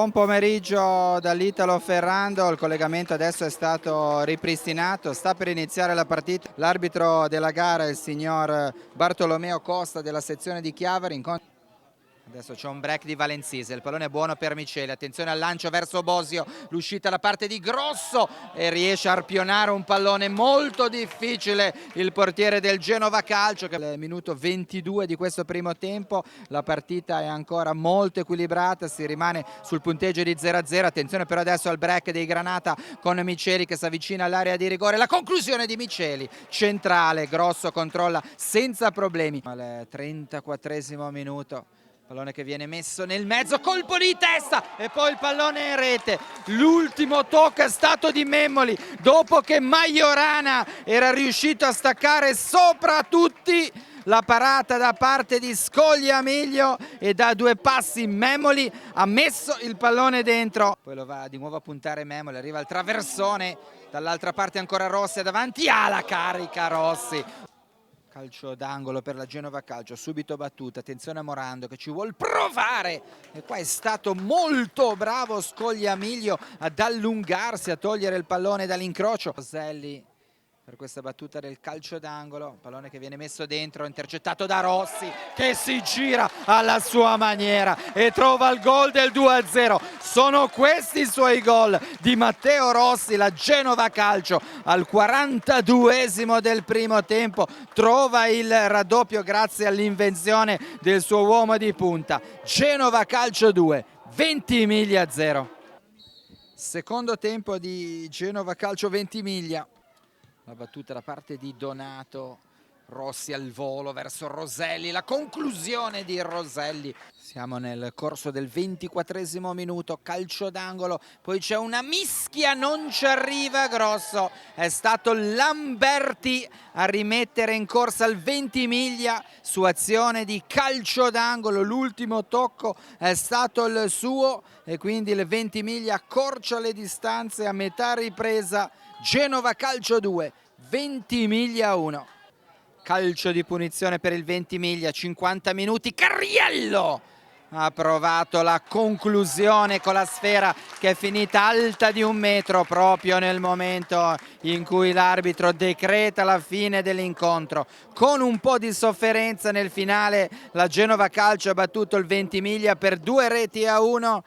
Buon pomeriggio dall'Italo Ferrando, il collegamento adesso è stato ripristinato, sta per iniziare la partita. L'arbitro della gara è il signor Bartolomeo Costa della sezione di Chiavari. Adesso c'è un break di Valenzise, il pallone è buono per Miceli, attenzione al lancio verso Bosio, l'uscita da parte di Grosso e riesce a arpionare un pallone molto difficile il portiere del Genova Calcio. Che al minuto 22 di questo primo tempo la partita è ancora molto equilibrata, si rimane sul punteggio di 0-0, attenzione però adesso al break dei Granata con Miceli che si avvicina all'area di rigore, la conclusione di Miceli, centrale, Grosso controlla senza problemi. Al 34esimo minuto. Pallone che viene messo nel mezzo, colpo di testa e poi il pallone in rete. L'ultimo tocco è stato di Memoli dopo che Majorana era riuscito a staccare sopra tutti. La parata da parte di Scogliamiglio e da due passi Memoli ha messo il pallone dentro. Poi lo va di nuovo a puntare Memoli, arriva al traversone, dall'altra parte ancora Rossi davanti, la carica Rossi. Calcio d'angolo per la Genova Calcio, subito battuta, attenzione a Morando che ci vuol provare e qua è stato molto bravo Scogliamiglio ad allungarsi, a togliere il pallone dall'incrocio. Roselli per questa battuta del calcio d'angolo, pallone che viene messo dentro, intercettato da Rossi che si gira alla sua maniera e trova il gol del 2-0. Sono questi i suoi gol di Matteo Rossi. La Genova Calcio al 42esimo del primo tempo trova il raddoppio grazie all'invenzione del suo uomo di punta. Genova Calcio 2, Ventimiglia 0. Secondo tempo di Genova Calcio Ventimiglia. La battuta da parte di Donato, Rossi al volo verso Roselli, la conclusione di Roselli. Siamo nel corso del 24esimo minuto, calcio d'angolo, poi c'è una mischia, non ci arriva Grosso, è stato Lamberti a rimettere in corsa il Ventimiglia su azione di calcio d'angolo, l'ultimo tocco è stato il suo e quindi il Ventimiglia accorcia le distanze a metà ripresa. Genova Calcio 2, Ventimiglia 1. Calcio di punizione per il Ventimiglia, 50 minuti, Carriello ha provato la conclusione con la sfera che è finita alta di 1 metro proprio nel momento in cui l'arbitro decreta la fine dell'incontro. Con un po' di sofferenza nel finale la Genova Calcio ha battuto il Ventimiglia per 2-1